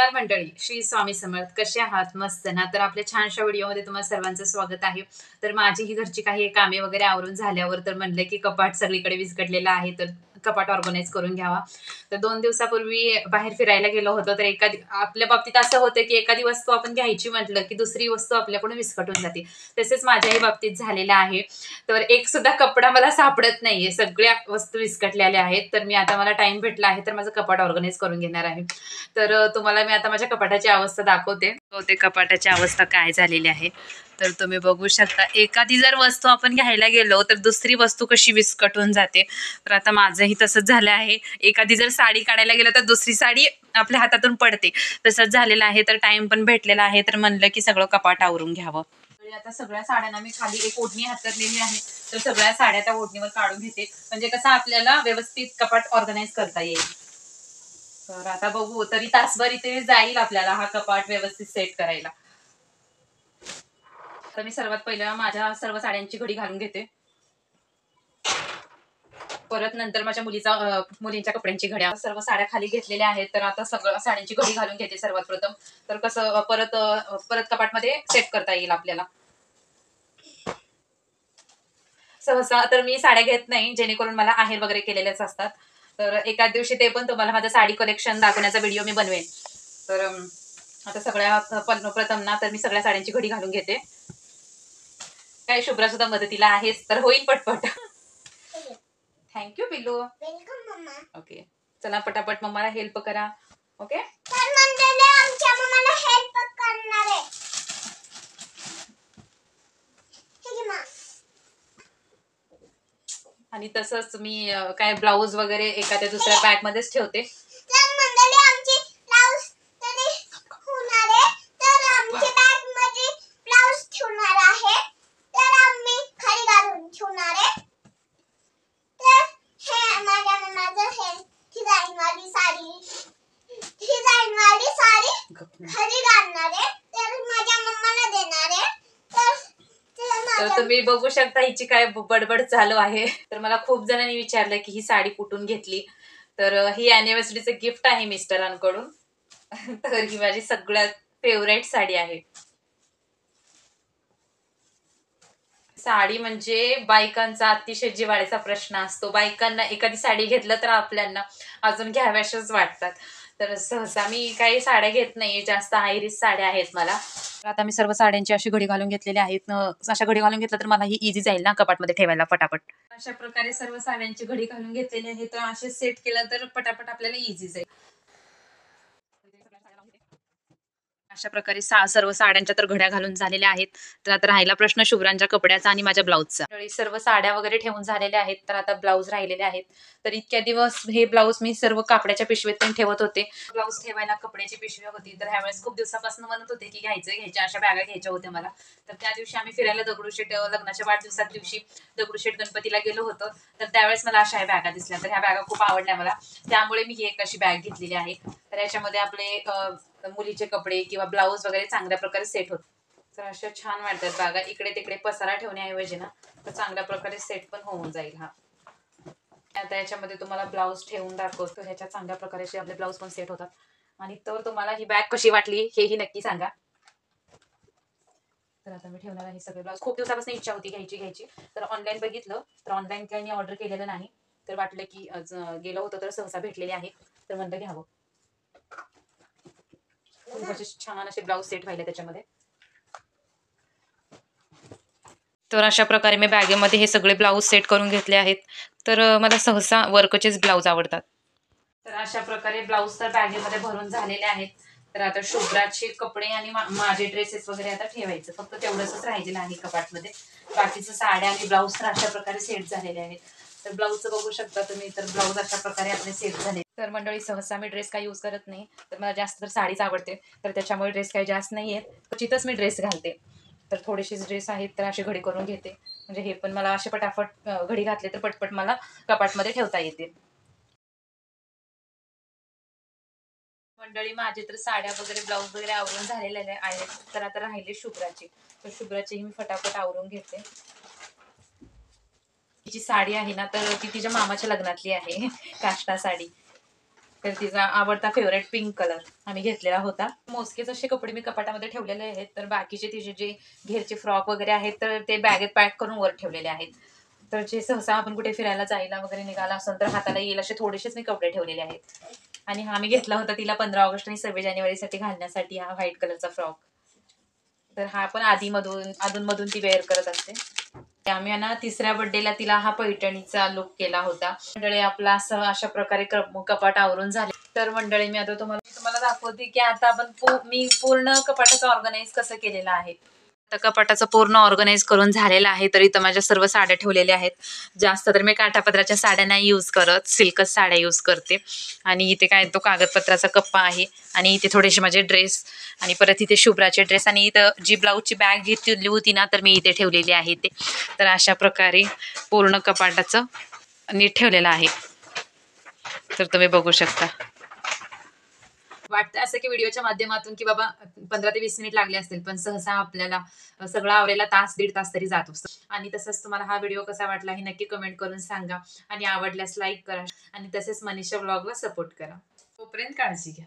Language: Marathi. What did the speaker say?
नमस्कार मंडळी, श्री स्वामी समर्थ. कसे आहात? मस्त ना? तर आपल्या छानशा व्हिडिओमध्ये तुम्हाला सर्वांचं स्वागत आहे. तर माझी ही घरची काही कामे वगैरे आवरून झाल्यावर तर म्हणलं की कपाट सगळीकडे विस्कटलेलं आहे, तर कपाट ऑर्गनाइज करून घ्यावा. तर 2 दिवसापूर्वी बाहेर फिरायला गेलो होतो. तर आपल्या बाबतीत असं होतं की एखादी वस्तू आपण घ्यायची म्हटलं की दुसरी वस्तू आपल्याकडून विस्कटून जाते. तसेच माझ्याही बाबतीत झालेलं आहे. तर एक सुद्धा कपडा मला सापडत नाहीये. सगळ्या वस्तू विस्कटलेल्या आहेत. तर मी आता मला टाईम भेटला आहे, तर माझं कपाट ऑर्गनाइज करून घेणार आहे. तर तुम्हाला मी आता माझ्या कपाटाची अवस्था दाखवते. ते कपाटाची अवस्था काय झालेली आहे तर तुम्ही बघू शकता. एखादी जर वस्तू आपण घ्यायला गेलो तर दुसरी वस्तू कशी विस्कटून जाते. तर आता माझंही तसंच झालं आहे. एखादी जर साडी काढायला गेलं तर दुसरी साडी आपल्या हातातून पडते. तसंच झालेलं आहे. तर टाइम पण भेटलेला आहे, तर म्हणलं की सगळं कपाट आवरून घ्यावं. आता सगळ्या साड्यांना मी खाली एक ओढणी हातरलेली आहे, तर सगळ्या साड्या त्या ओढणीवर काढून घेते, म्हणजे कसं आपल्याला व्यवस्थित कपाट ऑर्गनाइज करता येईल. तर आता बघू, तरी तासभर इथे जाईल आपल्याला हा कपाट व्यवस्थित सेट करायला. तर मी सर्वात पहिला माझ्या सर्व साड्यांची घडी घालून घेते. परत नंतर माझ्या मुलींच्या कपड्यांची घड्या, सर्व साड्या खाली घेतलेल्या आहेत. तर आता सगळं साड्यांची घडी घालून घेते सर्वात प्रथम. तर कसं परत कपाटमध्ये सेट करता येईल आपल्याला. सहसा तर मी साड्या घेत नाही, जेणेकरून मला आहेर वगैरे केलेलेच असतात. तर एकाच दिवशी ते पण तुम्हाला माझं साडी कलेक्शन दाखवण्याचा व्हिडिओ मी बनवेन. तर आता प्रथम ना, तर मी सगळ्या साड्यांची घडी घालून घेते. काय शुभ्रा सुद्धा मदतीला आहेच, तर होईल पटपट. थँक्यू पिल्लू. Welcome mamma. ओके, चला पटापट मम्माला हेल्प करा. ओके, आमच्या मम्माला हेल्प करणार आहे. आणि तसंच मी काय ब्लाऊज वगैरे एखाद्या दुसऱ्या बॅग मध्येच ठेवते. तर तुम्ही बघू शकता हिची काय बडबड चालू आहे. तर मला खूप जणांनी विचारलं की ही साडी कुठून घेतली. तर ही अॅनिव्हर्सरीचं गिफ्ट आहे मिस्टरांकडून. तर ही माझी सगळ्यात फेवरेट साडी आहे. साडी म्हणजे बायकांचा अतिशय जिव्हाळ्याचा प्रश्न असतो. बायकांना एखादी साडी घेतलं तर आपल्याला अजून घ्याव्याशाच वाटतात. तर सहसा मी काही साड्या घेत नाही, जास्त आयरीच साड्या आहेत मला. तर आता मी सर्व साड्यांची अशी घडी घालून घेतलेली आहेत. अशा घडी घालून घेतलं तर मला ही इझी जाईल ना कपाटमध्ये ठेवायला पटापट. अशा प्रकारे सर्व साड्यांची घडी घालून घेतलेली आहे. तर असे सेट केलं तर पटापट आपल्याला इझी जाईल. अशा प्रकारे सर्व साड्यांच्या तर घड्या घालून झालेल्या आहेत. तर आता राहिला प्रश्न शुभ्रांच्या कपड्याचा आणि माझ्या ब्लाऊजचा. सर्व साड्या वगैरे ठेवून झालेल्या आहेत. तर आता ब्लाऊज राहिलेले आहेत. तर इतक्या दिवस हे ब्लाऊज मी सर्व कापड्याच्या पिशवीत ठेवत होते. ब्लाऊज ठेवायला कपड्याची पिशवी होती. तर ह्यावेळेस खूप दिवसापासून म्हणत होते की घ्यायच्या अशा बॅगा घ्यायच्या होत्या मला. तर त्या दिवशी आम्ही फिरायला दगडूशेठ लग्नाच्या वाढदिवसाच्या दिवशी दगडूशेठ गणपतीला गेलो होतो. तर त्यावेळेस मला अशा बॅगा दिसल्या. तर ह्या बॅगा खूप आवडल्या मला. त्यामुळे मी ही एक अशी बॅग घेतलेली आहे. तर याच्यामध्ये आपले मुलीचे कपडे किंवा ब्लाऊज वगैरे चांगल्या प्रकारे सेट होत. तर अशा छान वाटतात बॅगा. इकडे तिकडे पसारा ठेवण्याऐवजी ना, तर चांगल्या प्रकारे सेट पण होऊन जाईल हा. आता याच्यामध्ये तुम्हाला ब्लाऊज ठेवून दाखवतो. ह्याच्या चांगल्या प्रकारे असे आपले ब्लाऊज पण सेट होतात. आणि तर तुम्हाला ही बॅग कशी वाटली हेही नक्की सांगा. तर आता मी ठेवणार आहे सगळे ब्लाऊज. खूप दिवसापासून इच्छा होती घ्यायची. तर ऑनलाईन बघितलं, तर ऑनलाईन काही मी ऑर्डर केलेलं नाही. तर वाटलं की गेलो होतो तर सहसा भेटलेले आहे, तर म्हणलं घ्यावं. खूप असे छान असे ब्लाऊज सेट व्हायला त्याच्यामध्ये. तर अशा प्रकारे मी बॅगेमध्ये हे सगळे ब्लाऊज सेट करून घेतले आहेत. तर मला सहसा वर्कचेच ब्लाऊज आवडतात. तर अशा प्रकारे ब्लाऊज तर बॅगेमध्ये भरून झालेले आहेत. तर आता शुभ्राचे कपडे आणि माझे ड्रेसेस वगैरे आता ठेवायचं, फक्त तेवढंच राहिलेलं आहे कपाटमध्ये. बाकीचं साड्या आणि ब्लाऊज तर अशा प्रकारे सेट झालेले आहेत. तर ब्लाऊजचं बघू शकता तुम्ही. तर ब्लाऊज अशा प्रकारे आपले सेट झाले. तर मंडळी सहसा मी ड्रेस काही यूज करत नाही. तर मला जास्त तर साडीच आवडते. तर त्याच्यामुळे ड्रेस काही जास्त नाही आहेत. क्वचितच मी ड्रेस घालते. तर थोडेसेच ड्रेस आहेत, तर अशी घडी करून घेते. म्हणजे हे पण मला असे पटापट घडी घातले तर पटपट मला कपाटमध्ये ठेवता येते. मंडळी माझे तर साड्या वगैरे ब्लाऊज वगैरे आवरून झालेले आहेत. तर आता राहिले शुभ्राचे. तर शुभ्राचीही मी फटाफट आवरून घेते. तिची साडी आहे ना, तर ती तिच्या मामाच्या लग्नातली आहे. काष्टा साडी. तर तिचा आवडता फेवरेट पिंक कलर आम्ही घेतलेला होता. मोजकेच असे कपडे मी कपाटामध्ये ठेवलेले आहेत. तर बाकीचे तिचे जे घेरचे फ्रॉक वगैरे आहेत तर ते बॅगेत पॅक करून वर ठेवलेले आहेत. तर जे सहसा आपण कुठे फिरायला जायला वगैरे निघाला असेल तर हाताला येईल असे थोडेसेच मी कपडे ठेवलेले आहेत. आणि हा मी घेतला होता तिला 15 ऑगस्ट आणि 26 जानेवारीसाठी घालण्यासाठी, हा व्हाईट कलरचा फ्रॉक. तर हा पण अधूनमधून ती वेअर करत असते. आम्ही ना तिसऱ्या बर्थडेला तिला हा पैठणीचा लुक केला होता. मंडळी आपला असं अशा प्रकारे कपाट आवरून झाले. तर मंडळी मी आता तुम्हाला दाखवते की आता आपण मी पूर्ण कपाटाचं ऑर्गनाईज कसं केलेलं आहे. तर कपाटाचं पूर्ण ऑर्गनाईज करून झालेलं आहे. तर इथं माझ्या सर्व साड्या ठेवलेल्या आहेत. जास्त तर मी काठापदराच्या साड्या नाही यूज करत, सिल्कच साड्या यूज करते. आणि इथे काय तो कागदपत्राचा कप्पा आहे. आणि इथे थोडेसे माझे ड्रेस आणि परत इथे शुभ्राचे ड्रेस आणि इथं जी ब्लाऊजची बॅग घेतली होती ना तर मी इथे ठेवलेली आहे ते. तर अशा प्रकारे पूर्ण कपाटाचं नीट ठेवलेलं आहे. तर तुम्ही बघू शकता. वाटतं असं की व्हिडिओच्या माध्यमातून की बाबा 15 ते 20 मिनिट लागले असतील, पण सहसा आपल्याला सगळं आवरायला तास दीड तास तरी जातो. आणि तसंच तुम्हाला हा व्हिडिओ कसा वाटला हे नक्की कमेंट करून सांगा आणि आवडल्यास लाईक करा आणि तसेच मनीषा ब्लॉगला सपोर्ट करा. तोपर्यंत काळजी घ्या.